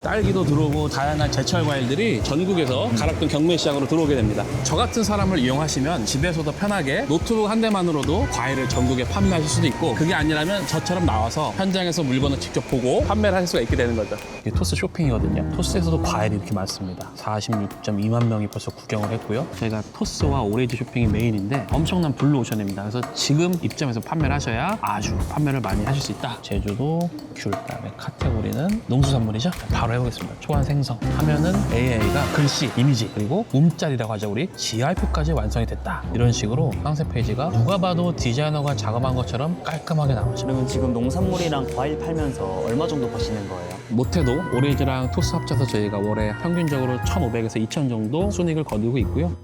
딸기도 들어오고 다양한 제철 과일들이 전국에서 가락동 경매시장으로 들어오게 됩니다. 저 같은 사람을 이용하시면 집에서도 편하게 노트북 한 대만으로도 과일을 전국에 판매하실 수도 있고, 그게 아니라면 저처럼 나와서 현장에서 물건을 직접 보고 판매를 할 수가 있게 되는 거죠. 이게 토스 쇼핑이거든요. 토스에서도 과일이 이렇게 많습니다. 46.2만 명이 벌써 구경을 했고요. 저희가 토스와 오레이즈 쇼핑이 메인인데 엄청난 블루오션입니다. 그래서 지금 입점해서 판매를 하셔야 아주 판매를 많이 하실 수 있다. 제주도, 귤, 그다음에 카테고리는 농수산물이죠. 바로 해보겠습니다. 초안 생성 하면은 AI가 글씨, 이미지, 그리고 움짤이라고 하죠. 우리 GR표까지 완성이 됐다. 이런 식으로 상세 페이지가 누가 봐도 디자이너가 작업한 것처럼 깔끔하게 나오죠. 그러면 지금 농산물이랑 과일 팔면서 얼마 정도 버시는 거예요? 못해도 오레이즈랑 토스 합쳐서 저희가 월에 평균적으로 1,500에서 2,000 정도 순이익을 거두고 있고요.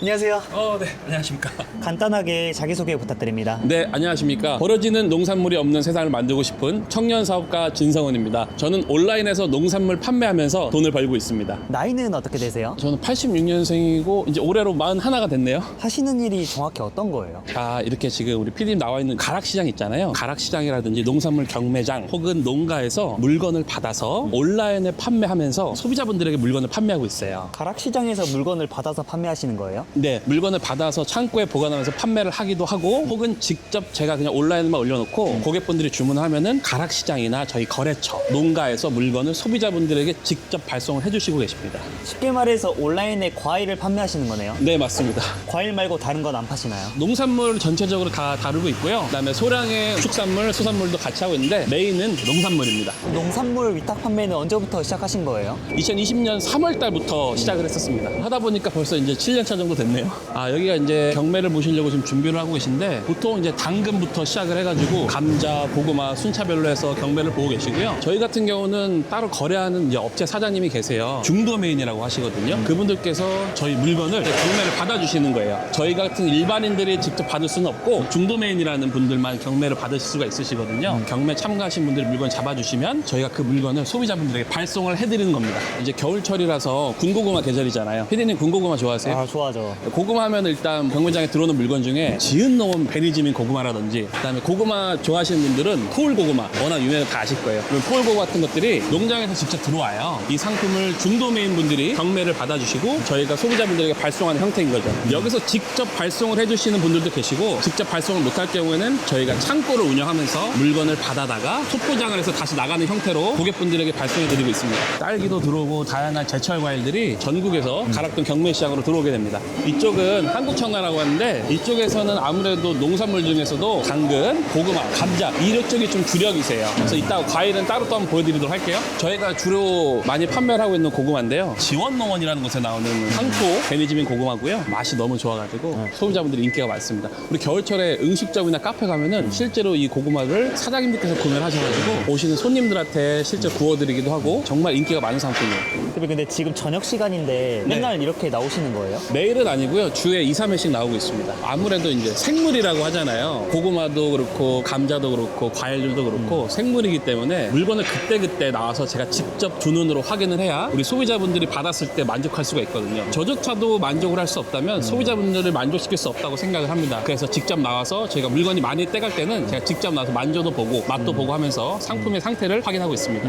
안녕하세요. 네, 안녕하십니까. 간단하게 자기소개 부탁드립니다. 네, 안녕하십니까. 버려지는 농산물이 없는 세상을 만들고 싶은 청년 사업가 진성원입니다. 저는 온라인에서 농산물 판매하면서 돈을 벌고 있습니다. 나이는 어떻게 되세요? 저는 86년생이고 이제 올해로 41가 됐네요. 하시는 일이 정확히 어떤 거예요? 자, 이렇게 지금 우리 PD님 나와 있는 가락시장 있잖아요. 가락시장이라든지 농산물 경매장 혹은 농가에서 물건을 받아서 온라인에 판매하면서 소비자분들에게 물건을 판매하고 있어요. 가락시장에서 물건을 받아서 판매하시는 거예요? 네, 물건을 받아서 창고에 보관하면서 판매를 하기도 하고, 혹은 직접 제가 그냥 온라인만 올려놓고 고객분들이 주문을 하면은 가락시장이나 저희 거래처, 농가에서 물건을 소비자분들에게 직접 발송을 해주시고 계십니다. 쉽게 말해서 온라인에 과일을 판매하시는 거네요? 네, 맞습니다. 과일 말고 다른 건 안 파시나요? 농산물 전체적으로 다 다루고 있고요. 그다음에 소량의 축산물, 수산물도 같이 하고 있는데 메인은 농산물입니다. 농산물 위탁 판매는 언제부터 시작하신 거예요? 2020년 3월 달부터 시작을 했었습니다. 하다 보니까 벌써 이제 7년 차 정도 됐네요. 여기가 이제 경매를 보시려고 지금 준비를 하고 계신데, 보통 이제 당근부터 시작을 해가지고 감자, 고구마 순차별로 해서 경매를 보고 계시고요. 저희 같은 경우는 따로 거래하는 이제 업체 사장님이 계세요. 중도메인이라고 하시거든요. 그분들께서 저희 물건을 경매를 받아주시는 거예요. 저희 같은 일반인들이 직접 받을 수는 없고 중도메인이라는 분들만 경매를 받으실 수가 있으시거든요. 경매 참가하신 분들이 물건 잡아주시면 저희가 그 물건을 소비자분들에게 발송을 해드리는 겁니다. 이제 겨울철이라서 군고구마 계절이잖아요. 피디님 군고구마 좋아하세요? 좋아하죠. 고구마 하면 일단 경매장에 들어오는 물건 중에 지은 농원 베니지민 고구마라든지, 그다음에 고구마 좋아하시는 분들은 포울 고구마 워낙 유명해서 다 아실 거예요. 그럼 포울 고구마 같은 것들이 농장에서 직접 들어와요. 이 상품을 중도메인 분들이 경매를 받아주시고 저희가 소비자분들에게 발송하는 형태인 거죠. 여기서 직접 발송을 해주시는 분들도 계시고, 직접 발송을 못할 경우에는 저희가 창고를 운영하면서 물건을 받아다가 소포장을 해서 다시 나가는 형태로 고객분들에게 발송해드리고 있습니다. 딸기도 들어오고 다양한 제철 과일들이 전국에서 가락동 경매시장으로 들어오게 됩니다. 이쪽은 한국청가라고 하는데, 이쪽에서는 아무래도 농산물 중에서도 당근, 고구마, 감자 이쪽이 좀 주력이세요. 그래서 이따가 과일은 따로 또 한번 보여드리도록 할게요. 저희가 주로 많이 판매를 하고 있는 고구마인데요, 지원농원이라는 곳에 나오는 황토 베니지민 고구마고요. 맛이 너무 좋아가지고 소비자분들이 인기가 많습니다. 우리 겨울철에 음식점이나 카페 가면은 실제로 이 고구마를 사장님들께서 구매를 하셔가지고 오시는 손님들한테 실제 구워드리기도 하고 정말 인기가 많은 상품이에요. 근데 지금 저녁 시간인데 맨날 이렇게 나오시는 거예요? 매일은 아니고요. 주에 2, 3회씩 나오고 있습니다. 아무래도 이제 생물이라고 하잖아요. 고구마도 그렇고 감자도 그렇고 과일들도 그렇고 생물이기 때문에 물건을 그때그때 나와서 제가 직접 두 눈으로 확인을 해야 우리 소비자분들이 받았을 때 만족할 수가 있거든요. 저조차도 만족을 할 수 없다면 소비자분들을 만족시킬 수 없다고 생각을 합니다. 그래서 직접 나와서 저희가 물건이 많이 떼갈 때는 제가 직접 나와서 만져도 보고 맛도 보고 하면서 상품의 상태를 확인하고 있습니다.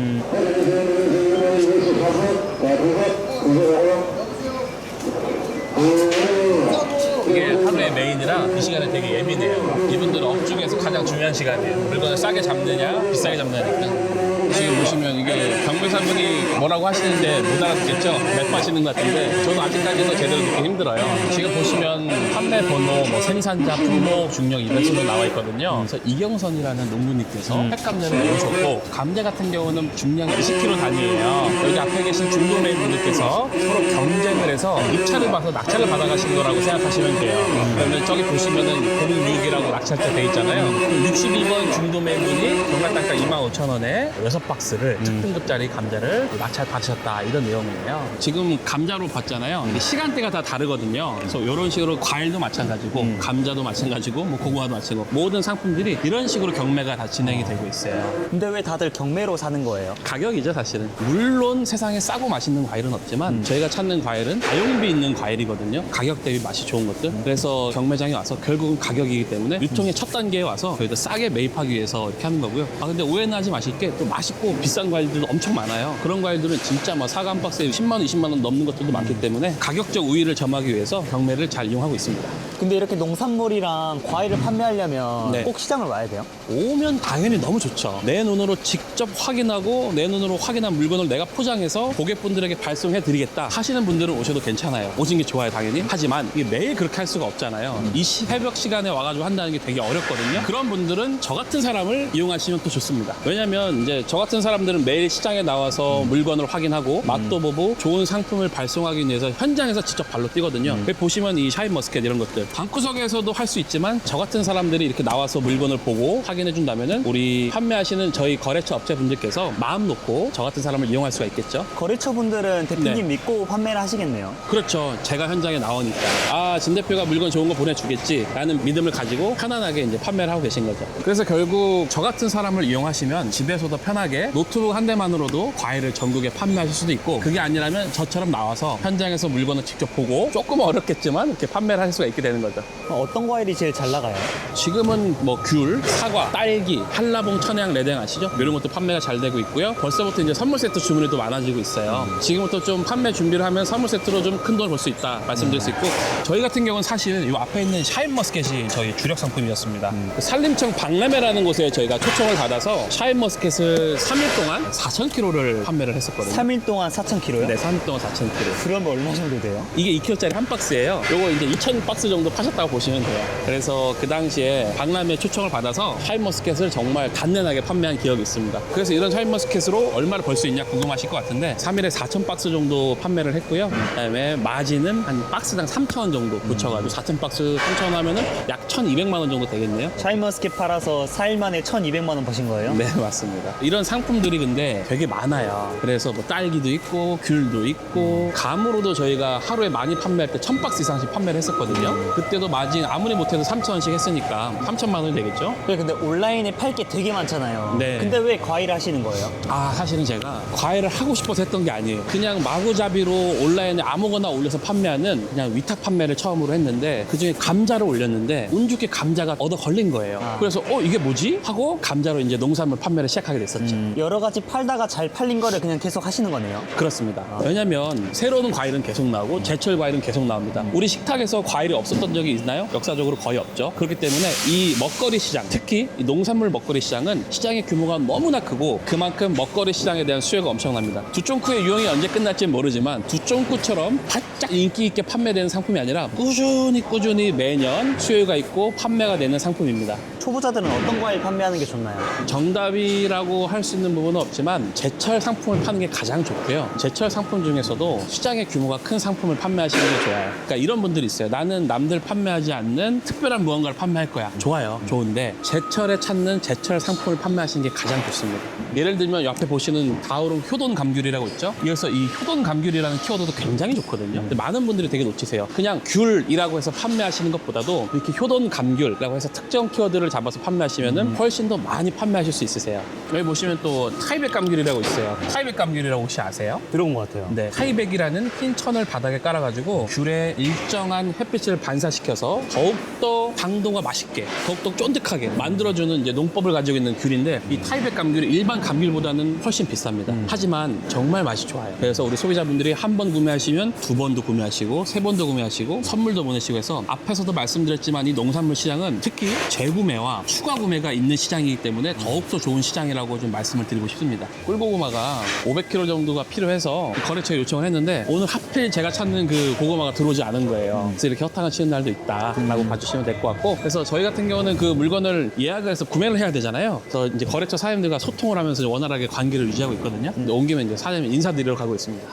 이게 하루의 메인이라 이 시간에 되게 예민해요. 이분들은 업중에서 가장 중요한 시간이에요. 물건을 싸게 잡느냐 비싸게 잡느냐니까. 지금 보시면 이게 경매사분이 뭐라고 하시는데 못 알아듣겠죠? 맵하시는 것 같은데 저도 아직까지도 제대로 듣기 힘들어요. 지금 보시면 판매 번호, 생산자, 품목, 중력 이런 식으로 나와 있거든요. 그래서 이경선이라는 농부님께서 횟감자를 내주셨고, 감자 같은 경우는 중량이 20kg 단위예요. 여기 앞에 계신 중도메인 분들께서 서로 경쟁을 해서 입찰을 봐서 낙찰을 받아가신 거라고 생각하시면 돼요. 그러면 저기 보시면은 06이라고 낙찰자 돼 있잖아요. 62번 중도메인 분이 경매 단가 25,000원에 6박스를 특등급짜리 감자를 낙찰 받으셨다, 이런 내용이에요. 지금 감자로 봤잖아요. 근데 시간대가 다 다르거든요. 그래서 이런 식으로 과일도 마찬가지고 감자도 마찬가지고 고구마도 마찬가지고 모든 상품들이 이런 식으로 경매가 다 진행이 되고 있어요. 근데 왜 다들 경매로 사는 거예요? 가격이죠, 사실은. 물론 세상에 싸고 맛있는 과일은 없지만 저희가 찾는 과일은 가용비 있는 과일이거든요. 가격 대비 맛이 좋은 것들. 그래서 경매장에 와서 결국은 가격이기 때문에 유통의 첫 단계에 와서 저희도 싸게 매입하기 위해서 이렇게 하는 거고요. 근데 오해는 오해하지 마실 게 또 맛있고 비싼 과일들도 엄청 많아요. 그런 과일들은 진짜 뭐 사과 한 박스에 10만 원, 20만 원 넘는 것들도 많기 때문에 가격적 우위를 점하기 위해서 경매를 잘 이용하고 있습니다. 근데 이렇게 농산물이랑 과일을 판매하려면 네. 꼭 시장을 와야 돼요? 오면 당연히 너무 좋죠. 내 눈으로 직접 확인하고 내 눈으로 확인한 물건을 내가 포장해서 고객분들에게 발송해 드리겠다 하시는 분들은 오셔도 괜찮아요. 오신 게 좋아요, 당연히. 하지만 이게 매일 그렇게 할 수가 없잖아요. 이 새벽 시간에 와가지고 한다는 게 되게 어렵거든요. 그런 분들은 저 같은 사람을 이용하시면 또 좋습니다. 왜냐면 이제 저 같은 사람들은 매일 시장에 나와서 물건을 확인하고 맛도 보고 좋은 상품을 발송하기 위해서 현장에서 직접 발로 뛰거든요. 보시면 이 샤인머스켓 이런 것들 방구석에서도 할 수 있지만 저 같은 사람들이 이렇게 나와서 물건을 보고 확인해 준다면은 우리 판매하시는 저희 거래처 업체분들께서 마음 놓고 저 같은 사람을 이용할 수가 있겠죠. 거래처분들은 대표님 네. 믿고 판매를 하시겠네요. 그렇죠. 제가 현장에 나오니까 진 대표가 물건 좋은 거 보내주겠지 라는 믿음을 가지고 편안하게 이제 판매를 하고 계신 거죠. 그래서 결국 저 같은 사람을 이용하시면 집에서도 편하게 노트북 한 대만으로도 과일을 전국에 판매하실 수도 있고, 그게 아니라면 저처럼 나와서 현장에서 물건을 직접 보고 조금 어렵겠지만 이렇게 판매를 할 수가 있게 되는 거죠. 어떤 과일이 제일 잘 나가요? 지금은 뭐 귤, 사과, 딸기, 한라봉, 천혜향, 레댕 아시죠? 이런 것도 판매가 잘 되고 있고요. 벌써부터 이제 선물 세트 주문이 또 많아지고 있어요. 지금부터 좀 판매 준비를 하면 선물 세트로 좀 큰 돈을 벌 수 있다 말씀드릴 수 있고, 저희 같은 경우는 사실 이 앞에 있는 샤인머스켓이 저희 주력 상품이었습니다. 그 산림청 박람회라는 곳에 저희가 초청을 받아서 샤인머스켓을 3일 동안 4,000kg를 판매를 했었거든요. 3일 동안 4,000kg요? 네, 3일 동안 4,000kg. 그러면 얼마 정도 돼요? 이게 2kg짜리 한 박스예요. 요거 이제 2,000박스 정도 파셨다고 보시면 돼요. 그래서 그 당시에 박람회 초청을 받아서 샤인머스켓을 정말 단련하게 판매한 기억이 있습니다. 그래서 이런 샤인머스켓으로 얼마를 벌 수 있냐 궁금하실 것 같은데 3일에 4,000박스 정도 판매를 했고요. 그다음에 마진은 한 박스당 3,000원 정도 붙여가지고 4,000박스 3,000원 하면은 약 1,200만 원 정도 되겠네요. 샤인머스켓 팔아서 4일 만에 1,200만 원 버신 거예요? 네, 맞습니다. 이런 상품들이 근데 되게 많아요. 그래서 뭐 딸기도 있고 귤도 있고 감으로도 저희가 하루에 많이 판매할 때 1,000박스 이상씩 판매를 했었거든요. 그때도 마진 아무리 못해도 3,000원씩 했으니까 3,000만 원이 되겠죠. 그래, 근데 온라인에 팔 게 되게 많잖아요. 네. 근데 왜 과일 하시는 거예요? 사실은 제가 과일을 하고 싶어서 했던 게 아니에요. 그냥 마구잡이로 온라인에 아무거나 올려서 판매하는 그냥 위탁 판매를 처음으로 했는데, 그중에 감자를 올렸는데 운 좋게 감자가 얻어 걸린 거예요. 그래서 이게 뭐지? 하고 감자로 이제 농산물 판매를 시작하게 됐었죠. 여러 가지 팔다가 잘 팔린 거를 그냥 계속 하시는 거네요. 그렇습니다. 왜냐면 새로운 과일은 계속 나오고 제철 과일은 계속 나옵니다. 우리 식탁에서 과일이 없었던 적이 있나요? 역사적으로 거의 없죠. 그렇기 때문에 이 먹거리 시장, 특히 이 농산물 먹거리 시장은 시장의 규모가 너무나 크고 그만큼 먹거리 시장에 대한 수요가 엄청납니다. 두쫑쿠의 유행이 언제 끝날지는 모르지만 두쫑쿠처럼 바짝 인기 있게 판매되는 상품이 아니라 꾸준히 매년 수요가 있고 판매가 되는 상품입니다. 초보자들은 어떤 과일 판매하는 게 좋나요? 정답이라고 할 수 있는 부분은 없지만 제철 상품을 파는 게 가장 좋고요. 제철 상품 중에서도 시장의 규모가 큰 상품을 판매하시는 게 좋아요. 그러니까 이런 분들이 있어요. 나는 남들 판매하지 않는 특별한 무언가를 판매할 거야. 좋아요. 좋은데 제철에 찾는 제철 상품을 판매하시는 게 가장 좋습니다. 예를 들면 옆에 보시는 다우롱 효돈 감귤이라고 있죠. 그래서 이 효돈 감귤이라는 키워드도 굉장히 좋거든요. 근데 많은 분들이 되게 놓치세요. 그냥 귤이라고 해서 판매하시는 것보다도 이렇게 효돈 감귤이라고 해서 특정 키워드를 잡아서 판매하시면은 훨씬 더 많이 판매하실 수 있으세요. 여기 보시면 또 타이백 감귤이라고 있어요. 타이백 감귤이라고 혹시 아세요? 들어본 것 같아요. 네. 타이백이라는 흰 천을 바닥에 깔아가지고 귤에 일정한 햇빛을 반사시켜서 더욱더 당도가 맛있게, 더욱더 쫀득하게 만들어주는 이제 농법을 가지고 있는 귤인데, 이 타이백 감귤이 일반 감귤보다는 훨씬 비쌉니다. 하지만 정말 맛이 좋아요. 그래서 우리 소비자분들이 한 번 구매하시면 두 번도 구매하시고 세 번도 구매하시고 선물도 보내시고 해서, 앞에서도 말씀드렸지만 이 농산물 시장은 특히 재구매와 추가 구매가 있는 시장이기 때문에 더욱더 좋은 시장이라고 좀 말씀을 드리고 싶습니다. 꿀고구마가 500kg 정도가 필요해서 거래처에 요청을 했는데 오늘 하필 제가 찾는 그 고구마가 들어오지 않은 거예요. 그래서 이렇게 허탕을 치는 날도 있다라고 봐주시면 될 것 같고, 그래서 저희 같은 경우는 그 물건을 예약을 해서 구매를 해야 되잖아요. 그래서 이제 거래처 사장님들과 소통을 하면서 원활하게 관계를 유지하고 있거든요. 근데 온 김에 이제 사장님 인사드리러 가고 있습니다.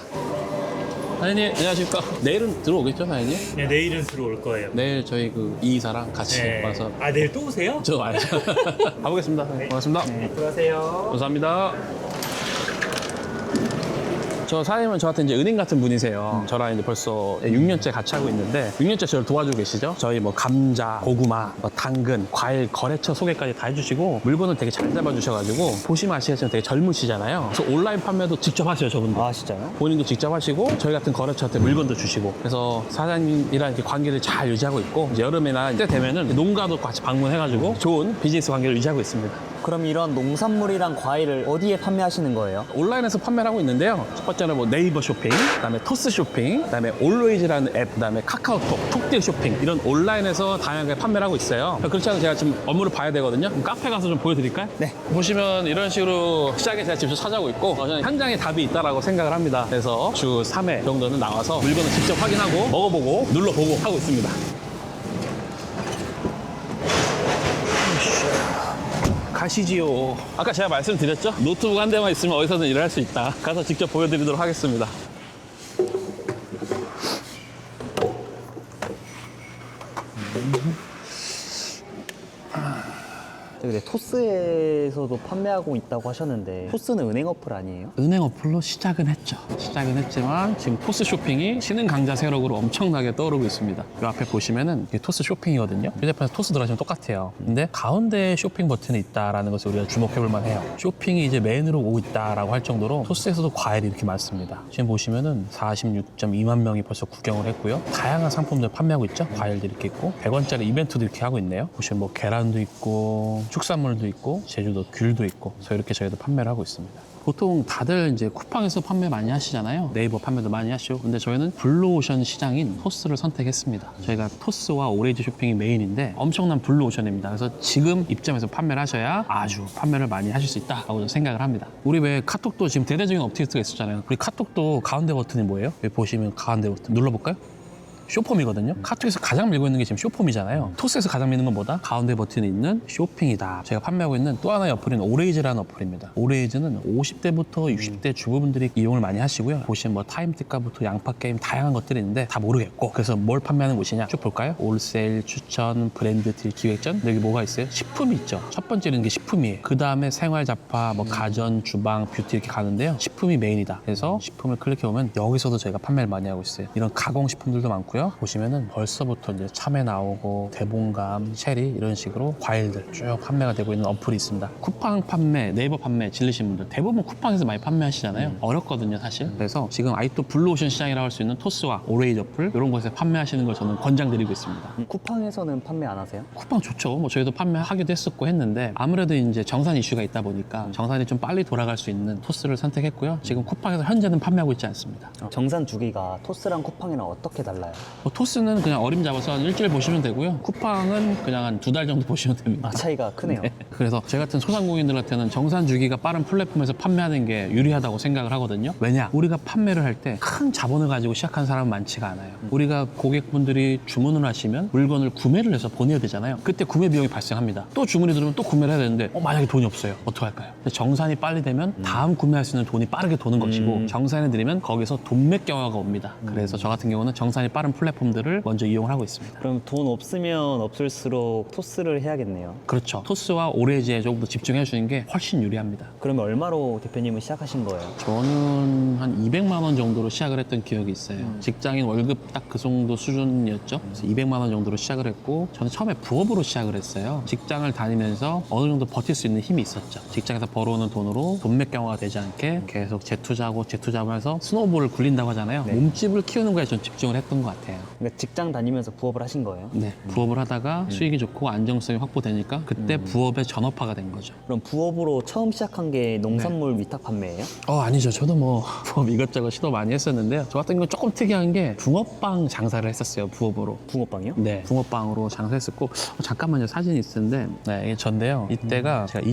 사장님 안녕하십니까? 내일은 들어오겠죠, 사장님? 네, 내일은 들어올 거예요. 내일 저희 그 이사랑 같이 네. 와서 내일 또 오세요? 저 와야죠. 가보겠습니다. 고맙습니다. 들어가세요. 감사합니다. 저 사장님은 저한테 이제 은인 같은 분이세요. 저랑 이제 벌써 6년째 같이 하고 있는데 6년째 저를 도와주고 계시죠. 저희 뭐 감자, 고구마, 뭐 당근, 과일, 거래처 소개까지 다 해주시고 물건을 되게 잘 잡아주셔가지고, 보시면 아시겠지만 되게 젊으시잖아요. 그래서 온라인 판매도 직접 하셔요, 저분도. 아, 진짜요? 본인도 직접 하시고 저희 같은 거래처한테 물건도 주시고, 그래서 사장님이랑 이렇게 관계를 잘 유지하고 있고, 이제 여름이나 이때 되면은 농가도 같이 방문해가지고 좋은 비즈니스 관계를 유지하고 있습니다. 그럼 이런 농산물이랑 과일을 어디에 판매하시는 거예요? 온라인에서 판매를 하고 있는데요. 첫 번째는 뭐 네이버 쇼핑, 그다음에 토스 쇼핑, 그다음에 올웨이즈라는 앱, 그다음에 카카오톡, 톡딜 쇼핑 이런 온라인에서 다양하게 판매를 하고 있어요. 그렇지 않아도 제가 지금 업무를 봐야 되거든요. 그럼 카페 가서 좀 보여드릴까요? 네. 보시면 이런 식으로 시장에 제가 직접 찾아오고 있고 저는 현장에 답이 있다라고 생각을 합니다. 그래서 주 3회 정도는 나와서 물건을 직접 확인하고 먹어보고 눌러보고 하고 있습니다. 가시지요. 아까 제가 말씀드렸죠? 노트북 한 대만 있으면 어디서든 일을 할 수 있다. 가서 직접 보여드리도록 하겠습니다. 근데 토스에서도 판매하고 있다고 하셨는데 토스는 은행 어플 아니에요? 은행 어플로 시작은 했죠. 시작은 했지만 지금 토스 쇼핑이 신흥 강자 세력으로 엄청나게 떠오르고 있습니다. 이 앞에 보시면은 이게 토스 쇼핑이거든요. 휴대폰에서 토스 들어가시면 똑같아요. 근데 가운데 쇼핑 버튼이 있다라는 것을 우리가 주목해볼 만해요. 쇼핑이 이제 메인으로 오고 있다라고 할 정도로 토스에서도 과일이 이렇게 많습니다. 지금 보시면은 46.2만 명이 벌써 구경을 했고요. 다양한 상품들 판매하고 있죠. 과일들이 이렇게 있고 100원짜리 이벤트도 이렇게 하고 있네요. 보시면 뭐 계란도 있고 축산물도 있고 제주도 귤도 있고 그래서 이렇게 저희도 판매를 하고 있습니다. 보통 다들 이제 쿠팡에서 판매 많이 하시잖아요. 네이버 판매도 많이 하시고. 근데 저희는 블루오션 시장인 토스를 선택했습니다. 저희가 토스와 오레이즈 쇼핑이 메인인데 엄청난 블루오션입니다. 그래서 지금 입점해서 판매를 하셔야 아주 판매를 많이 하실 수 있다고 생각을 합니다. 우리 왜 카톡도 지금 대대적인 업데이트가 있었잖아요. 우리 카톡도 가운데 버튼이 뭐예요? 여기 보시면 가운데 버튼 눌러볼까요? 쇼폼이거든요. 카톡에서 가장 밀고 있는 게 지금 쇼폼이잖아요. 토스에서 가장 미는 건 뭐다? 가운데 버튼이 있는 쇼핑이다. 제가 판매하고 있는 또 하나의 어플인 오레이즈라는 어플입니다. 오레이즈는 50대부터 60대 주부분들이 이용을 많이 하시고요. 보시면 뭐 타임특가부터 양파게임 다양한 것들이 있는데 다 모르겠고 그래서 뭘 판매하는 곳이냐 쭉 볼까요? 올세일, 추천, 브랜드 딜, 기획전 여기 뭐가 있어요? 식품이 있죠. 첫 번째는 게 식품이에요. 그 다음에 생활잡화, 뭐 가전, 주방, 뷰티 이렇게 가는데요. 식품이 메인이다. 그래서 식품을 클릭해보면 여기서도 저희가 판매를 많이 하고 있어요. 이런 가공식품들도 많고요. 보시면은 벌써부터 이제 참외 나오고 대봉감, 체리 이런 식으로 과일들 쭉 판매가 되고 있는 어플이 있습니다. 쿠팡 판매, 네이버 판매 질리신 분들 대부분 쿠팡에서 많이 판매하시잖아요. 어렵거든요, 사실. 그래서 지금 아직도 블루오션 시장이라고 할 수 있는 토스와 오레이즈 어플 이런 곳에서 판매하시는 걸 저는 권장드리고 있습니다. 쿠팡에서는 판매 안 하세요? 쿠팡 좋죠. 뭐 저희도 판매하기도 했었고 했는데 아무래도 이제 정산 이슈가 있다 보니까 정산이 좀 빨리 돌아갈 수 있는 토스를 선택했고요. 지금 쿠팡에서 현재는 판매하고 있지 않습니다. 정산 주기가 토스랑 쿠팡이랑 어떻게 달라요? 뭐 토스는 그냥 어림 잡아서 한 일주일 보시면 되고요. 쿠팡은 그냥 한 2달 정도 보시면 됩니다. 아, 차이가 크네요. 네. 그래서 저 같은 소상공인들한테는 정산 주기가 빠른 플랫폼에서 판매하는 게 유리하다고 생각을 하거든요. 왜냐? 우리가 판매를 할 때 큰 자본을 가지고 시작한 사람은 많지가 않아요. 우리가 고객분들이 주문을 하시면 물건을 구매를 해서 보내야 되잖아요. 그때 구매 비용이 발생합니다. 또 주문이 들어오면 또 구매를 해야 되는데 만약에 돈이 없어요. 어떡할까요? 정산이 빨리 되면 다음 구매할 수 있는 돈이 빠르게 도는 것이고 정산이 느리면 거기서 돈맥 경화가 옵니다. 그래서 저 같은 경우는 정산이 빠른 플랫폼들을 먼저 이용을 하고 있습니다. 그럼 돈 없으면 없을수록 토스를 해야겠네요. 그렇죠. 토스와 오레이즈에 조금 더 집중해 주는 게 훨씬 유리합니다. 그러면 얼마로 대표님은 시작하신 거예요? 저는 한 200만 원 정도로 시작을 했던 기억이 있어요. 직장인 월급 딱 그 정도 수준이었죠. 그래서 200만 원 정도로 시작을 했고 저는 처음에 부업으로 시작을 했어요. 직장을 다니면서 어느 정도 버틸 수 있는 힘이 있었죠. 직장에서 벌어오는 돈으로 돈맥 경화가 되지 않게 계속 재투자하고 재투자하면서 스노우볼을 굴린다고 하잖아요. 네. 몸집을 키우는 거에 좀 집중을 했던 것 같아요. 그러니까 직장 다니면서 부업을 하신 거예요? 네, 부업을 하다가 수익이 좋고 안정성이 확보되니까 그때 부업의 전업화가 된 거죠. 그럼 부업으로 처음 시작한 게 농산물 위탁 판매예요? 아니죠. 저도 뭐 부업 이것저것 시도 많이 했었는데요. 저 같은 경우는 조금 특이한 게 붕어빵 장사를 했었어요. 부업으로. 붕어빵이요? 네, 붕어빵으로 장사했었고 잠깐만요. 사진이 있는데 네, 이게 전데요. 이때가 제가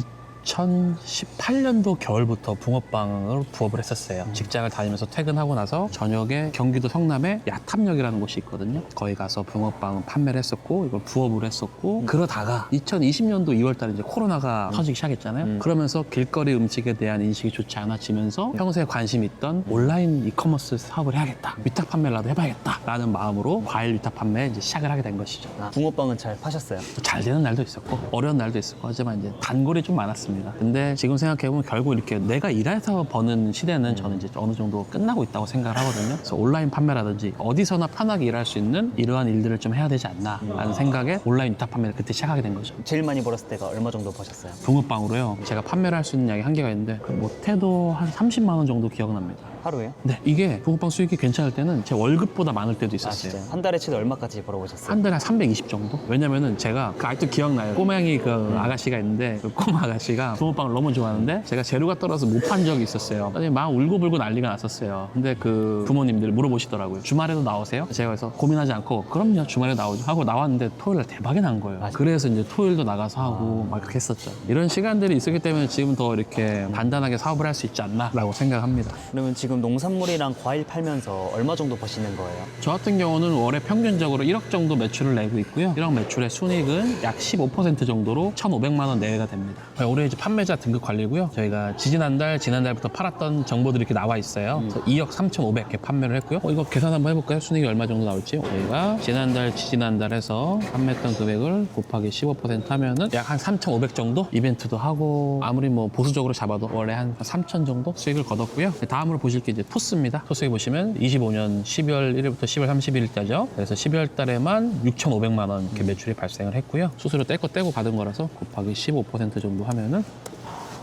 2018년도 겨울부터 붕어빵으로 부업을 했었어요. 직장을 다니면서 퇴근하고 나서 저녁에 경기도 성남에 야탐역이라는 곳이 있거든요. 거기 가서 붕어빵 판매를 했었고 이걸 부업을 했었고 그러다가 2020년도 2월달에 이제 코로나가 터지기 시작했잖아요. 그러면서 길거리 음식에 대한 인식이 좋지 않아지면서 평소에 관심 있던 온라인 이커머스 사업을 해야겠다. 위탁 판매라도 해봐야겠다라는 마음으로 과일 위탁 판매 이제 시작을 하게 된 것이죠. 붕어빵은 잘 파셨어요? 잘 되는 날도 있었고 어려운 날도 있었고 하지만 이제 단골이 좀 많았습니다. 근데 지금 생각해보면 결국 이렇게 내가 일해서 버는 시대는 저는 이제 어느 정도 끝나고 있다고 생각을 하거든요. 그래서 온라인 판매라든지 어디서나 편하게 일할 수 있는 이러한 일들을 좀 해야 되지 않나 라는 생각에 온라인 위탁 판매를 그때 시작하게 된 거죠. 제일 많이 벌었을 때가 얼마 정도 버셨어요? 붕어빵으로요. 제가 판매를 할 수 있는 양이 한계가 있는데 못해도 한 30만 원 정도 기억납니다. 하루에요? 네, 이게 붕어빵 수익이 괜찮을 때는 제 월급보다 많을 때도 있었어요. 진짜요? 한 달에 최대 얼마까지 벌어보셨어요? 한 달에 한 320 정도? 왜냐면은 제가 아직도 기억나요. 꼬맹이 그 아가씨가 있는데 그 꼬마 아가씨가 붕어빵을 너무 좋아하는데 제가 재료가 떨어서 못 판 적이 있었어요. 아니, 막 울고불고 난리가 났었어요. 근데 그 부모님들 물어보시더라고요. 주말에도 나오세요? 제가 그래서 고민하지 않고 그럼요, 주말에 나오죠 하고 나왔는데 토요일날 대박이 난 거예요. 그래서 이제 토요일도 나가서 하고 막 그렇게 했었죠. 이런 시간들이 있었기 때문에 지금 더 이렇게 단단하게 사업을 할 수 있지 않나라고 생각합니다. 그러면 지금 농산물이랑 과일 팔면서 얼마 정도 버시는 거예요? 저 같은 경우는 월에 평균적으로 1억 정도 매출을 내고 있고요. 1억 매출의 순이익은 약 15% 정도로 1,500만 원 내외가 됩니다. 올해 이제 판매자 등급 관리고요. 저희가 지난달부터 팔았던 정보들이 이렇게 나와 있어요. 그래서 2억 3,500 개 판매를 했고요. 이거 계산 한번 해볼까요? 순이익이 얼마 정도 나올지. 저희가 지난달 해서 판매했던 금액을 곱하기 15% 하면은 약 한 3,500 정도? 이벤트도 하고 아무리 뭐 보수적으로 잡아도 월에 한 3,000 정도 수익을 거뒀고요. 다음으로 보실 게 이제 토스입니다. 토스에 보시면 25년 12월 1일부터 10월 31일까지죠. 그래서 12월 달에만 6,500만 원 이렇게 매출이 발생을 했고요. 수수료 떼고 받은 거라서 곱하기 15% 정도 하면은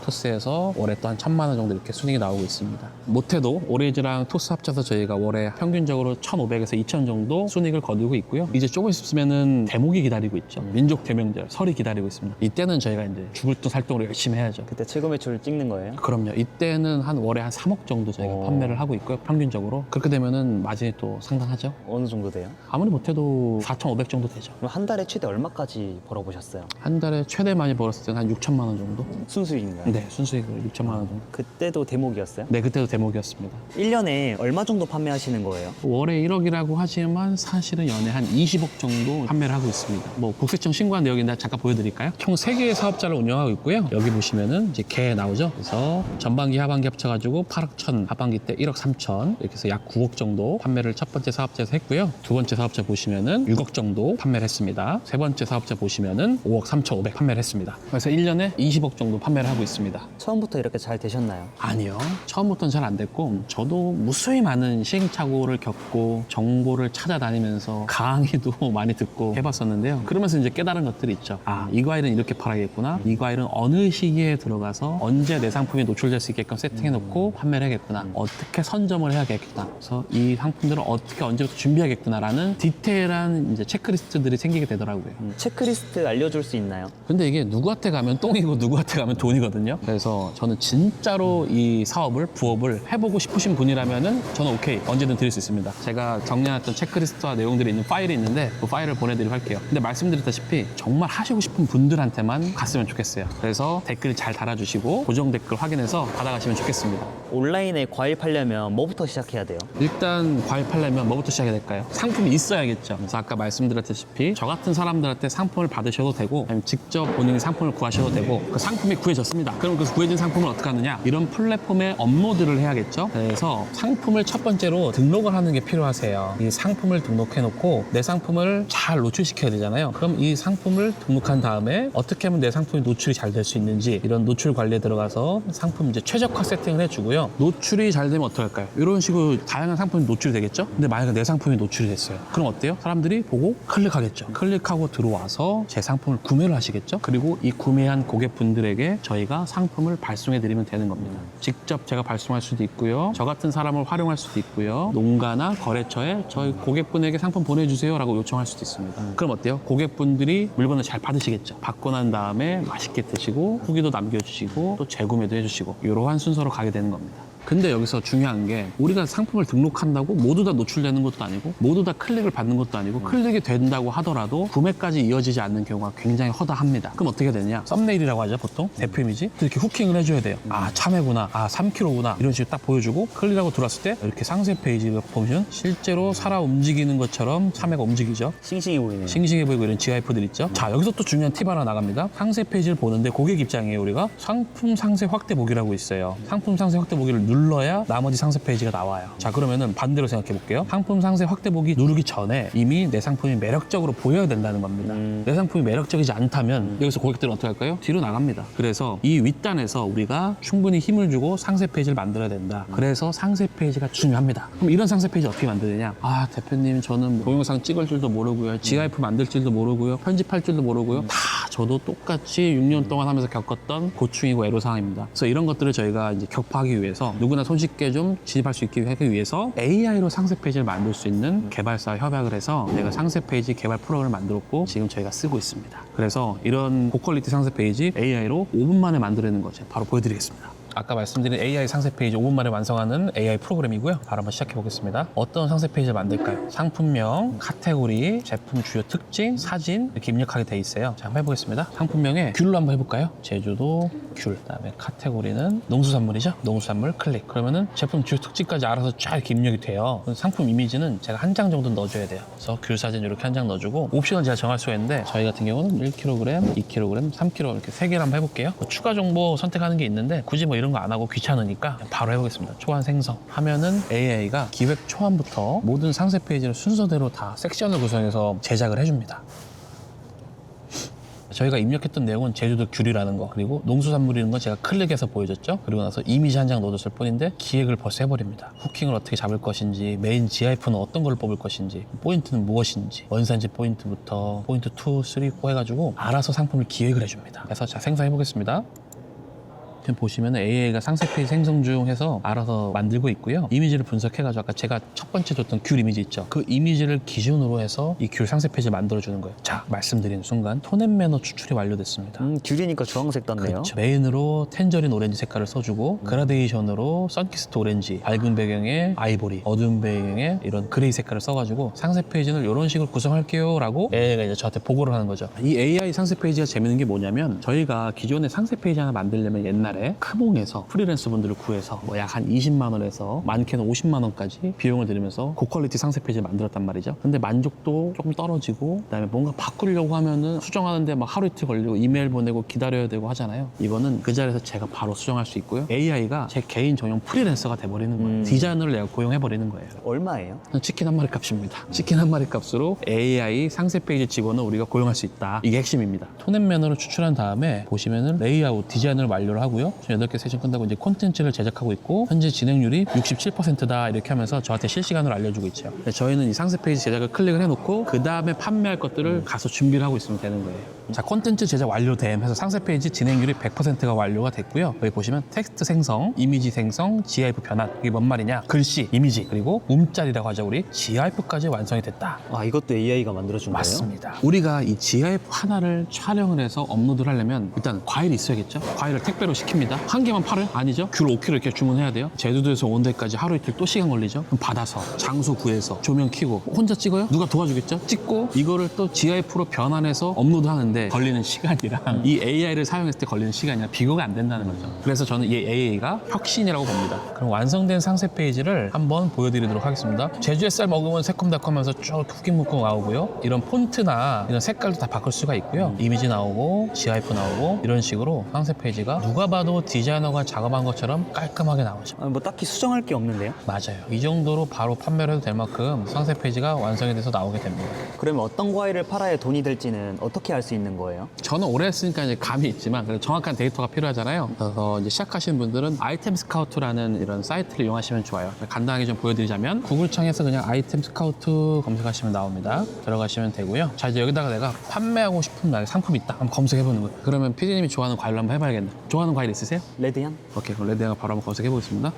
토스에서 월에 또 한 1,000만 원 정도 이렇게 순이익이 나오고 있습니다. 못해도 오리지랑 토스 합쳐서 저희가 월에 평균적으로 1,500에서 2,000 정도 순이익을 거두고 있고요. 이제 조금 있으면은 대목이 기다리고 있죠. 민족 대명절, 설이 기다리고 있습니다. 이때는 저희가 이제 죽을 돈 살동으로 열심히 해야죠. 그때 최고 매출을 찍는 거예요? 그럼요. 이때는 한 월에 한 3억 정도 저희가 판매를 하고 있고요. 평균적으로. 그렇게 되면은 마진이 또 상당하죠. 어느 정도 돼요? 아무리 못해도 4,500 정도 되죠. 그럼 한 달에 최대 얼마까지 벌어보셨어요? 한 달에 최대 많이 벌었을 때는 한 6천만 원 정도? 순수익인가요? 네, 순수익으로 6천만 원 정도. 그때도 대목이었어요? 네, 그때도 대목이었습니다. 1년에 얼마 정도 판매하시는 거예요? 월에 1억이라고 하지만 사실은 연에 한 20억 정도 판매를 하고 있습니다. 뭐 국세청 신고한 내역인데 잠깐 보여드릴까요? 총 3개의 사업자를 운영하고 있고요. 여기 보시면은 이제 개 나오죠. 그래서 전반기, 하반기 합쳐가지고 8억 1천, 하반기 때 1억 3천 이렇게 해서 약 9억 정도 판매를 첫 번째 사업자에서 했고요. 두 번째 사업자 보시면은 6억 정도 판매를 했습니다. 세 번째 사업자 보시면은 5억 3,500 판매를 했습니다. 그래서 1년에 20억 정도 판매를 하고 있습니다. 처음부터 이렇게 잘 되셨나요? 아니요. 처음부터는 잘 안 됐고 저도 무수히 많은 시행착오를 겪고 정보를 찾아다니면서 강의도 많이 듣고 해봤었는데요. 그러면서 이제 깨달은 것들이 있죠. 아, 이 과일은 이렇게 팔아야겠구나. 이 과일은 어느 시기에 들어가서 언제 내 상품이 노출될 수 있게끔 세팅해놓고 판매를 해야겠구나. 어떻게 선점을 해야겠구나. 그래서 이 상품들을 어떻게 언제부터 준비하겠구나라는 디테일한 이제 체크리스트들이 생기게 되더라고요. 체크리스트 알려줄 수 있나요? 근데 이게 누구한테 가면 똥이고 누구한테 가면 돈이거든요. 그래서 저는 진짜로 이 사업을, 부업을 해보고 싶으신 분이라면은 저는 오케이, 언제든 드릴 수 있습니다. 제가 정리해놨던 체크리스트와 내용들이 있는 파일이 있는데 그 파일을 보내드리도록 할게요. 근데 말씀드렸다시피 정말 하시고 싶은 분들한테만 갔으면 좋겠어요. 그래서 댓글 잘 달아주시고 고정 댓글 확인해서 받아가시면 좋겠습니다. 온라인에 과일 팔려면 뭐부터 시작해야 돼요? 일단 과일 팔려면 뭐부터 시작해야 될까요? 상품이 있어야겠죠. 그래서 아까 말씀드렸다시피 저 같은 사람들한테 상품을 받으셔도 되고 아니면 직접 본인이 상품을 구하셔도 되고 그 상품이 구해졌습니다. 그럼 그 구해진 상품을 어떻게 하느냐? 이런 플랫폼에 업로드를 해야겠죠. 그래서 상품을 첫 번째로 등록을 하는 게 필요하세요. 이 상품을 등록해놓고 내 상품을 잘 노출시켜야 되잖아요. 그럼 이 상품을 등록한 다음에 어떻게 하면 내 상품이 노출이 잘 될 수 있는지 이런 노출 관리에 들어가서 상품 이제 최적화 세팅을 해주고요. 노출이 잘 되면 어떻게 할까요? 이런 식으로 다양한 상품이 노출이 되겠죠? 근데 만약에 내 상품이 노출이 됐어요. 그럼 어때요? 사람들이 보고 클릭하겠죠. 클릭하고 들어와서 제 상품을 구매를 하시겠죠? 그리고 이 구매한 고객분들에게 저희가 상품을 발송해드리면 되는 겁니다. 직접 제가 발송할 수도 있고요. 저 같은 사람을 활용할 수도 있고요. 농가나 거래처에 저희 고객분에게 상품 보내주세요 라고 요청할 수도 있습니다. 그럼 어때요? 고객분들이 물건을 잘 받으시겠죠. 받고 난 다음에 맛있게 드시고 후기도 남겨주시고 또 재구매도 해주시고 이러한 순서로 가게 되는 겁니다. 근데 여기서 중요한 게 우리가 상품을 등록한다고 모두 다 노출되는 것도 아니고 모두 다 클릭을 받는 것도 아니고 클릭이 된다고 하더라도 구매까지 이어지지 않는 경우가 굉장히 허다합니다. 그럼 어떻게 되느냐? 썸네일이라고 하죠, 보통. 대표 이미지. 이렇게 후킹을 해줘야 돼요. 아, 참외구나. 아, 3kg구나. 이런 식으로 딱 보여주고 클릭하고 들어왔을 때 이렇게 상세 페이지를 보면 실제로 살아 움직이는 것처럼 참외가 움직이죠. 싱싱해 보이네요. 싱싱해 보이고 이런 GIF들 있죠. 자, 여기서 또 중요한 팁 하나 나갑니다. 상세 페이지를 보는데 고객 입장이에요. 우리가 상품 상세 확대 보기라고 있어요. 상품 상세 확대 보기를 눌러야 나머지 상세 페이지가 나와요. 자, 그러면은 반대로 생각해 볼게요. 상품 상세 확대 보기 누르기 전에 이미 내 상품이 매력적으로 보여야 된다는 겁니다. 내 상품이 매력적이지 않다면 여기서 고객들은 어떻게 할까요? 뒤로 나갑니다. 그래서 이 윗단에서 우리가 충분히 힘을 주고 상세 페이지를 만들어야 된다. 그래서 상세 페이지가 중요합니다. 그럼 이런 상세 페이지 어떻게 만드느냐? 아, 대표님 저는 동영상 찍을 줄도 모르고요. GIF 만들 줄도 모르고요. 편집할 줄도 모르고요. 다 저도 똑같이 6년 동안 하면서 겪었던 고충이고 애로사항입니다. 그래서 이런 것들을 저희가 이제 격파하기 위해서 누구나 손쉽게 좀 진입할 수 있게 하기 위해서 AI로 상세 페이지를 만들 수 있는 개발사와 협약을 해서 저희가 상세 페이지 개발 프로그램을 만들었고 지금 저희가 쓰고 있습니다. 그래서 이런 고퀄리티 상세 페이지 AI로 5분 만에 만들어내는 거 제가 바로 보여드리겠습니다. 아까 말씀드린 AI 상세 페이지 5분 만에 완성하는 AI 프로그램이고요. 바로 한번 시작해 보겠습니다. 어떤 상세 페이지를 만들까요? 상품명, 카테고리, 제품 주요 특징, 사진 이렇게 입력하게 돼 있어요. 자, 한번 해보겠습니다. 상품명에 귤로 한번 해볼까요? 제주도 귤. 그다음에 카테고리는 농수산물이죠. 농수산물 클릭. 그러면은 제품 주요 특징까지 알아서 쫙 이렇게 입력이 돼요. 상품 이미지는 제가 한 장 정도 넣어줘야 돼요. 그래서 귤 사진 이렇게 한 장 넣어주고 옵션을 제가 정할 수가 있는데 저희 같은 경우는 1kg, 2kg, 3kg 이렇게 3개를 한번 해볼게요. 추가 정보 선택하는 게 있는데 굳이 뭐 이런 거 안 하고 귀찮으니까 바로 해보겠습니다. 초안 생성 하면은 AI가 기획 초안부터 모든 상세 페이지를 순서대로 다 섹션을 구성해서 제작을 해줍니다. 저희가 입력했던 내용은 제주도 귤이라는 거, 그리고 농수산물이라는 건 제가 클릭해서 보여줬죠. 그리고 나서 이미지 한 장 넣어줬을 뿐인데 기획을 벌써 해버립니다. 후킹을 어떻게 잡을 것인지, 메인 GIF는 어떤 걸 뽑을 것인지, 포인트는 무엇인지, 원산지 포인트부터 포인트 2, 3, 4 해가지고 알아서 상품을 기획을 해줍니다. 그래서 자, 생성해 보겠습니다. 지금 보시면 AI가 상세 페이지 생성 중 해서 알아서 만들고 있고요. 이미지를 분석해가지고 아까 제가 첫 번째 줬던 귤 이미지 있죠. 그 이미지를 기준으로 해서 이 귤 상세 페이지를 만들어주는 거예요. 자, 말씀드린 순간 톤앤 매너 추출이 완료됐습니다. 귤이니까 주황색 떴네요. 그렇죠. 메인으로 텐저린 오렌지 색깔을 써주고 그라데이션으로 선키스트 오렌지, 밝은 배경에 아이보리, 어두운 배경에 이런 그레이 색깔을 써가지고 상세 페이지는 이런 식으로 구성할게요 라고 AI가 이제 저한테 보고를 하는 거죠. 이 AI 상세 페이지가 재밌는 게 뭐냐면 저희가 기존에 상세 페이지 하나 만들려면 옛날에 크몽에서 프리랜서 분들을 구해서 뭐 약 한 20만 원에서 많게는 50만 원까지 비용을 들이면서 고퀄리티 상세 페이지를 만들었단 말이죠. 근데 만족도 조금 떨어지고 그다음에 뭔가 바꾸려고 하면은 수정하는데 막 하루 이틀 걸리고 이메일 보내고 기다려야 되고 하잖아요. 이거는 그 자리에서 제가 바로 수정할 수 있고요. AI가 제 개인 전용 프리랜서가 돼버리는 거예요. 디자이너를 내가 고용해버리는 거예요. 얼마예요? 치킨 한 마리 값입니다. 치킨 한 마리 값으로 AI 상세 페이지 직원을 우리가 고용할 수 있다. 이게 핵심입니다. 톤앤 매너를 추출한 다음에 보시면은 레이아웃 디자인을 완료를 하고요. 지금 8개 세션 끝나고 이제 콘텐츠를 제작하고 있고 현재 진행률이 67%다 이렇게 하면서 저한테 실시간으로 알려주고 있죠. 저희는 이 상세 페이지 제작을 클릭을 해놓고 그 다음에 판매할 것들을 가서 준비를 하고 있으면 되는 거예요. 자, 콘텐츠 제작 완료됨 해서 상세 페이지 진행률이 100%가 완료가 됐고요. 여기 보시면 텍스트 생성, 이미지 생성, GIF 변환. 이게 뭔 말이냐? 글씨, 이미지, 그리고 움짤이라고 하죠. 우리 GIF까지 완성이 됐다. 아, 이것도 AI가 만들어준 거예요? 맞습니다. 우리가 이 GIF 하나를 촬영을 해서 업로드를 하려면 일단 과일이 있어야겠죠? 과일을 택배로 시킵니다. 한 개만 팔을? 아니죠. 귤 5kg 이렇게 주문해야 돼요. 제주도에서 온 데까지 하루 이틀 또 시간 걸리죠. 그럼 받아서 장소 구해서 조명 켜고 혼자 찍어요? 누가 도와주겠죠? 찍고 이거를 또 GIF로 변환해서 업로드하는데 걸리는 시간이랑 이 AI를 사용했을 때 걸리는 시간이랑 비교가 안 된다는 거죠. 그래서 저는 이 AI가 혁신이라고 봅니다. 그럼 완성된 상세 페이지를 한번 보여드리도록 하겠습니다. 제주 햇살 먹으면 새콤달콤하면서 쭉 후킹무킹 나오고요. 이런 폰트나 이런 색깔도 다 바꿀 수가 있고요. 이미지 나오고 GIF 나오고 이런 식으로 상세 페이지가 누가 봐도 디자이너가 작업한 것처럼 깔끔하게 나오죠. 뭐 딱히 수정할 게 없는데요? 맞아요. 이 정도로 바로 판매를 해도 될 만큼 상세 페이지가 완성이 돼서 나오게 됩니다. 그러면 어떤 과일을 팔아야 돈이 될지는 어떻게 알 수 있는 거예요? 저는 오래 했으니까 이제 감이 있지만 그래도 정확한 데이터가 필요하잖아요. 그래서 이제 시작하시는 분들은 아이템 스카우트라는 이런 사이트를 이용하시면 좋아요. 간단하게 좀 보여드리자면 구글창에서 그냥 아이템 스카우트 검색하시면 나옵니다. 들어가시면 되고요. 자, 이제 여기다가 내가 판매하고 싶은 상품 있다. 한번 검색해보는 거예요. 그러면 PD님이 좋아하는 과일로 한번 해봐야겠네. 좋아하는 과일 있으세요? 레드향? 오케이, 그럼 레드향을 바로 한번 검색해보겠습니다.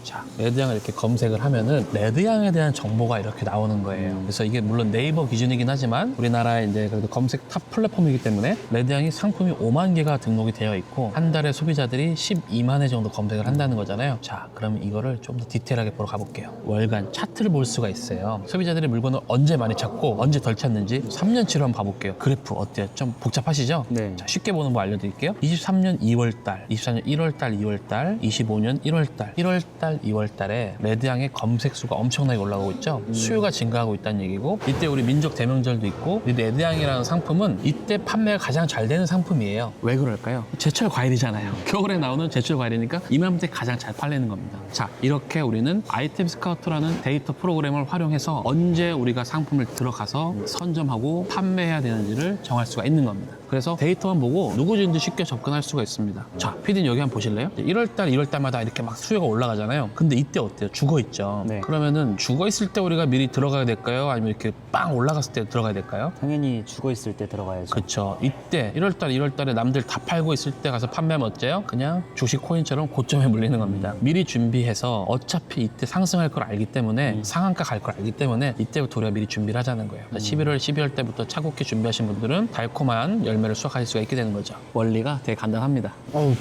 자, 레드향을 이렇게 검색을 하면은 레드향에 대한 정보가 이렇게 나오는 거예요. 그래서 이게 물론 네이버 기준이긴 하지만 우리나라의 이제 그래도 검색 탑 플랫폼이기 때문에 레드향이 상품이 5만 개가 등록이 되어 있고 한 달에 소비자들이 12만 회 정도 검색을 한다는 거잖아요. 자, 그럼 이거를 좀 더 디테일하게 보러 가볼게요. 월간 차트를 볼 수가 있어요. 소비자들이 물건을 언제 많이 찾고 언제 덜 찾는지 3년치로 한번 봐볼게요. 그래프 어때요? 좀 복잡하시죠? 네. 자, 쉽게 보는 거 알려드릴게요. 23년 2월달, 24년 1월달, 2월달, 25년 1월달, 1월달, 2월달에 레드향의 검색 수가 엄청나게 올라가고 있죠. 수요가 증가하고 있다는 얘기고 이때 우리 민족 대명절도 있고 이 레드향이라는 상품은 이때 판매가 가장 잘 되는 상품이에요. 왜 그럴까요? 제철 과일이잖아요. 겨울에 나오는 제철 과일이니까 이맘때 가장 잘 팔리는 겁니다. 자, 이렇게 우리는 아이템 스카우트라는 데이터 프로그램을 활용해서 언제 우리가 상품을 들어가서 선점하고 판매해야 되는지를 정할 수가 있는 겁니다. 그래서 데이터만 보고 누구든지 쉽게 접근할 수가 있습니다. 자, PD님 여기 한번 보실래요? 1월달, 2월달마다 이렇게 막 수요가 올라가잖아요. 근데 이때 어때요? 죽어있죠. 네. 그러면은 죽어있을 때 우리가 미리 들어가야 될까요? 아니면 이렇게 빵 올라갔을 때 들어가야 될까요? 당연히 죽어있을 때 들어가야죠. 그쵸. 이때 1월달, 2월달에 남들 다 팔고 있을 때 가서 판매하면 어째요? 그냥 주식 코인처럼 고점에 물리는 겁니다. 미리 준비해서 어차피 이때 상승할 걸 알기 때문에 상한가 갈 걸 알기 때문에 이때부터 우리가 미리 준비를 하자는 거예요. 11월, 12월 때부터 차곡히 준비하신 분들은 달콤한 열매를 수확하실 수가 있게 되는 거죠. 원리가 되게 간단합니다.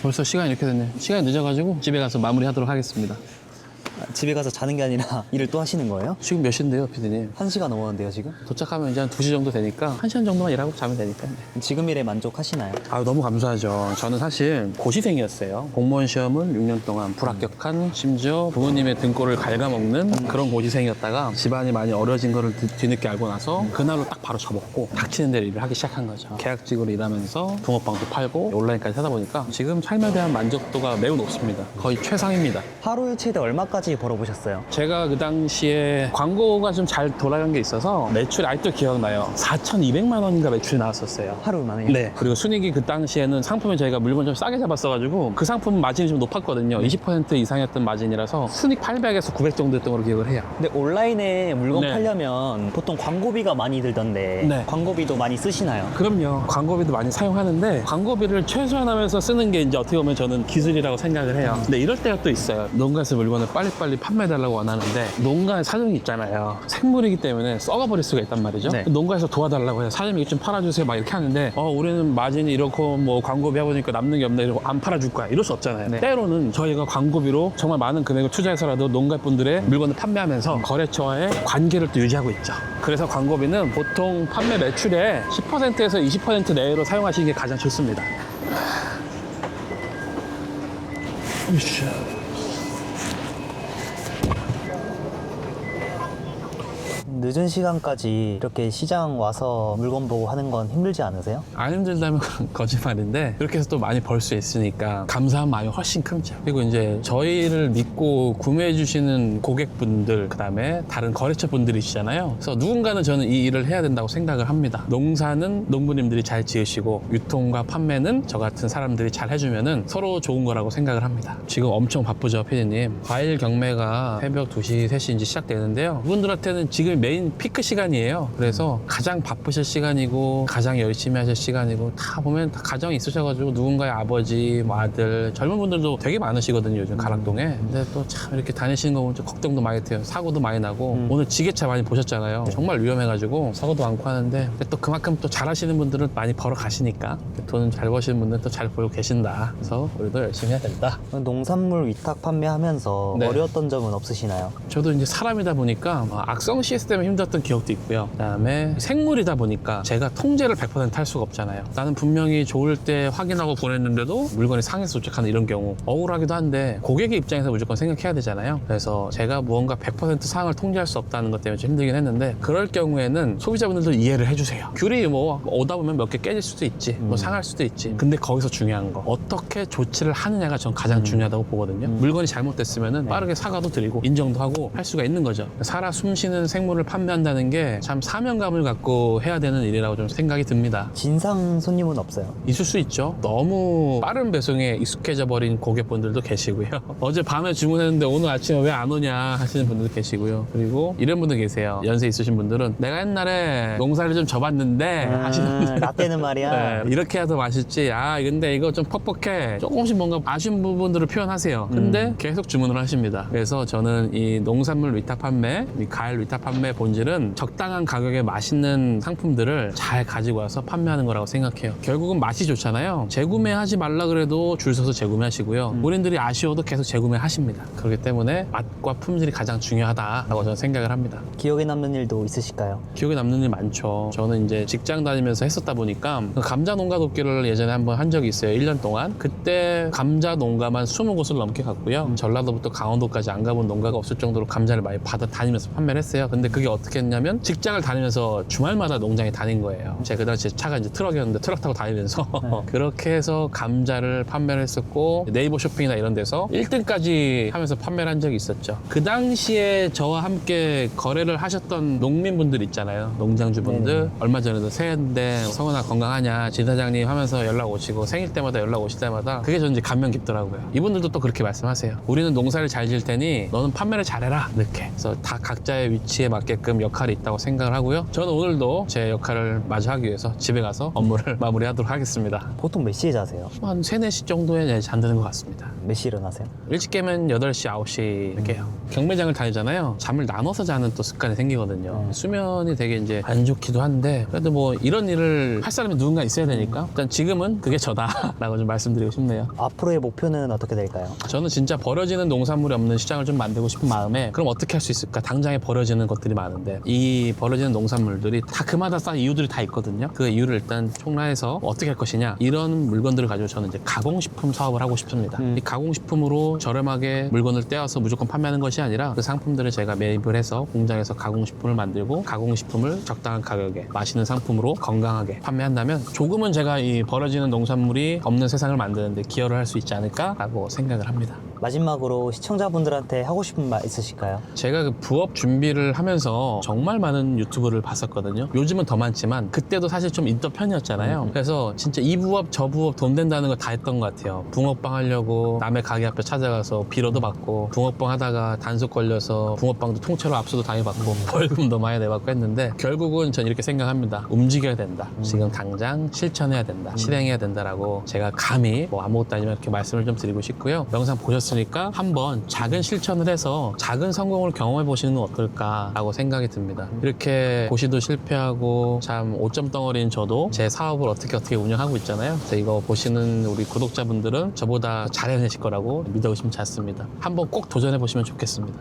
벌써 시간이 이렇게 됐네. 시간이 늦어가지고 집에 가서 마무리하도록 하겠습니다. 집에 가서 자는 게 아니라 일을 또 하시는 거예요? 지금 몇 시인데요, 피디님? 1시가 넘었는데요, 지금? 도착하면 이제 한 2시 정도 되니까 1시간 정도만 일하고 자면 되니까. 지금 일에 만족하시나요? 너무 감사하죠. 저는 사실 고시생이었어요. 공무원 시험은 6년 동안 불합격한, 심지어 부모님의 등골을 갉아먹는 그런 고시생이었다가 집안이 많이 어려진 거를 뒤늦게 알고 나서 그날로 딱 바로 접었고 닥치는 대로 일을 하기 시작한 거죠. 계약직으로 일하면서 붕어빵도 팔고 온라인까지 하다 보니까 지금 삶에 대한 만족도가 매우 높습니다. 거의 최상입니다. 하루에 최대 얼마까지 벌어보셨어요? 제가 그 당시에 광고가 좀 잘 돌아간 게 있어서 매출이 아직도 기억나요. 4,200만 원인가 매출이 나왔었어요. 하루 만에? 네. 그리고 순이익이 그 당시에는 상품을 저희가 물건 좀 싸게 잡았어가지고 그 상품 마진이 좀 높았거든요. 20% 이상이었던 마진이라서 순이익 800에서 900 정도였던 걸로 기억을 해요. 근데 온라인에 물건 네. 팔려면 보통 광고비가 많이 들던데 네. 광고비도 많이 쓰시나요? 그럼요. 광고비도 많이 사용하는데 광고비를 최소화하면서 쓰는 게 이제 어떻게 보면 저는 기술이라고 생각을 해요. 근데 이럴 때가 또 있어요. 농가에서 물건을 빨리빨리 판매해달라고 원하는데 농가의 사정이 있잖아요. 생물이기 때문에 썩어버릴 수가 있단 말이죠. 네. 농가에서 도와달라고 해요. 사장님 이거 좀 팔아주세요 막 이렇게 하는데 우리는 마진이 이렇고 뭐 광고비 해보니까 남는 게 없네 이러고 안 팔아줄 거야 이럴 수 없잖아요. 네. 때로는 저희가 광고비로 정말 많은 금액을 투자해서라도 농가분들의 물건을 판매하면서 거래처와의 관계를 또 유지하고 있죠. 그래서 광고비는 보통 판매 매출의 10%에서 20% 내외로 사용하시는 게 가장 좋습니다. 늦은 시간까지 이렇게 시장 와서 물건 보고 하는 건 힘들지 않으세요? 안 힘들다면 거짓말인데 그렇게 해서 또 많이 벌 수 있으니까 감사한 마음이 훨씬 크죠. 그리고 이제 저희를 믿고 구매해 주시는 고객분들 그다음에 다른 거래처 분들이시잖아요. 그래서 누군가는 저는 이 일을 해야 된다고 생각을 합니다. 농사는 농부님들이 잘 지으시고 유통과 판매는 저 같은 사람들이 잘 해주면은 서로 좋은 거라고 생각을 합니다. 지금 엄청 바쁘죠, 피디님. 과일 경매가 새벽 2시, 3시 이제 시작되는데요. 그분들한테는 지금 메인 피크 시간이에요. 그래서 가장 바쁘실 시간이고 가장 열심히 하실 시간이고 다 보면 다 가정이 있으셔가지고 누군가의 아버지, 뭐 아들, 젊은 분들도 되게 많으시거든요. 요즘 가락동에. 근데 또 참 이렇게 다니시는 거 보면 좀 걱정도 많이 돼요. 사고도 많이 나고 오늘 지게차 많이 보셨잖아요. 정말 위험해가지고 사고도 많고 하는데 근데 또 그만큼 또 잘하시는 분들은 많이 벌어 가시니까 돈 잘 버시는 분들은 또 잘 벌고 계신다. 그래서 우리도 열심히 해야 된다. 농산물 위탁 판매하면서 네. 어려웠던 점은 없으시나요? 저도 이제 사람이다 보니까 악성 CS 때문에 힘들었던 기억도 있고요. 그다음에 생물이다 보니까 제가 통제를 100% 할 수가 없잖아요. 나는 분명히 좋을 때 확인하고 보냈는데도 물건이 상해서 도착하는 이런 경우 억울하기도 한데 고객의 입장에서 무조건 생각해야 되잖아요. 그래서 제가 무언가 100% 상황을 통제할 수 없다는 것 때문에 좀 힘들긴 했는데 그럴 경우에는 소비자분들도 이해를 해주세요. 귤이 뭐 오다 보면 몇 개 깨질 수도 있지, 뭐 상할 수도 있지. 근데 거기서 중요한 거 어떻게 조치를 하느냐가 전 가장 중요하다고 보거든요. 물건이 잘못됐으면은 빠르게 사과도 드리고 인정도 하고 할 수가 있는 거죠. 살아 숨쉬는 생물을 판매한다는 게 참 사명감을 갖고 해야 되는 일이라고 좀 생각이 듭니다. 진상 손님은 없어요? 있을 수 있죠. 너무 빠른 배송에 익숙해져 버린 고객분들도 계시고요. 어제 밤에 주문했는데 오늘 아침에 왜 안 오냐 하시는 분들도 계시고요. 그리고 이런 분들 계세요. 연세 있으신 분들은 내가 옛날에 농사를 좀 접었는데 하시는 분들 나 때는 말이야. 네, 이렇게 해도 맛있지. 근데 이거 좀 퍽퍽해. 조금씩 뭔가 아쉬운 부분들을 표현하세요. 근데 계속 주문을 하십니다. 그래서 저는 이 농산물 위탁 판매, 이 과일 위탁 판매 본질은 적당한 가격에 맛있는 상품들을 잘 가지고 와서 판매하는 거라고 생각해요. 결국은 맛이 좋잖아요. 재구매하지 말라 그래도 줄 서서 재구매하시고요. 본인들이 아쉬워도 계속 재구매하십니다. 그렇기 때문에 맛과 품질이 가장 중요하다라고 저는 생각을 합니다. 기억에 남는 일도 있으실까요? 기억에 남는 일 많죠. 저는 이제 직장 다니면서 했었다 보니까 감자 농가 돕기를 예전에 한번 한 적이 있어요. 1년 동안. 그때 감자 농가만 20곳을 넘게 갔고요. 전라도부터 강원도까지 안 가본 농가가 없을 정도로 감자를 많이 받아 다니면서 판매를 했어요. 근데 그게 그게 어떻게 했냐면 직장을 다니면서 주말마다 농장에 다닌 거예요. 제가 그 당시에 차가 이제 트럭이었는데 트럭 타고 다니면서 그렇게 해서 감자를 판매를 했었고 네이버 쇼핑이나 이런 데서 1등까지 하면서 판매를 한 적이 있었죠. 그 당시에 저와 함께 거래를 하셨던 농민분들 있잖아요. 농장주분들. 네네. 얼마 전에도 새해인데 성은아 건강하냐 지사장님 하면서 연락 오시고 생일 때마다 연락 오실 때마다 그게 전 이제 감명 깊더라고요. 이분들도 또 그렇게 말씀하세요. 우리는 농사를 잘 지을 테니 너는 판매를 잘해라. 이렇게. 그래서 다 각자의 위치에 맞게끔 역할이 있다고 생각을 하고요. 저는 오늘도 제 역할을 마저 하기 위해서 집에 가서 업무를 마무리하도록 하겠습니다. 보통 몇 시에 자세요? 한 3, 4시 정도에 잠드는 것 같습니다. 몇 시에 일어나세요? 일찍 깨면 8시, 9시 깨요. 경매장을 다니잖아요. 잠을 나눠서 자는 또 습관이 생기거든요. 수면이 되게 이제 안 좋기도 한데 그래도 뭐 이런 일을 할 사람이 누군가 있어야 되니까 일단 지금은 그게 저다라고 좀 말씀드리고 싶네요. 앞으로의 목표는 어떻게 될까요? 저는 진짜 버려지는 농산물이 없는 시장을 좀 만들고 싶은 마음에 그럼 어떻게 할 수 있을까? 당장에 버려지는 것들이 많은데 이 버려지는 농산물들이 다 그마다 싼 이유들이 다 있거든요. 그 이유를 일단 총괄해서 어떻게 할 것이냐 이런 물건들을 가지고 저는 이제 가공식품 사업을 하고 싶습니다. 이 가공식품으로 저렴하게 물건을 떼어서 무조건 판매하는 것이 아니라 그 상품들을 제가 매입을 해서 공장에서 가공식품을 만들고 가공식품을 적당한 가격에 맛있는 상품으로 건강하게 판매한다면 조금은 제가 이 버려지는 농산물이 없는 세상을 만드는데 기여를 할 수 있지 않을까라고 생각을 합니다. 마지막으로 시청자분들한테 하고 싶은 말 있으실까요? 제가 그 부업 준비를 하면서 정말 많은 유튜브를 봤었거든요. 요즘은 더 많지만 그때도 사실 좀 있던 편이었잖아요. 그래서 진짜 이 부업 저 부업 돈 된다는 거 다 했던 것 같아요. 붕어빵 하려고 남의 가게 앞에 찾아가서 빌어도 받고 붕어빵 하다가 단속 걸려서 붕어빵도 통째로 압수도 당해받고 벌금도 많이 내받고 했는데 결국은 전 이렇게 생각합니다. 움직여야 된다. 지금 당장 실천해야 된다. 실행해야 된다라고 제가 감히 뭐 아무것도 아니면 이렇게 말씀을 좀 드리고 싶고요. 영상 보셨으니까 한번 작은 실천을 해서 작은 성공을 경험해 보시는 건 어떨까라고 생각이 듭니다. 이렇게 고시도 실패하고 참 5점 덩어리인 저도 제 사업을 어떻게 운영하고 있잖아요. 그래서 이거 보시는 우리 구독자분들은 저보다 잘 해내실 거라고 믿어 의심치 않습니다. 한번 꼭 도전해 보시면 좋겠습니다.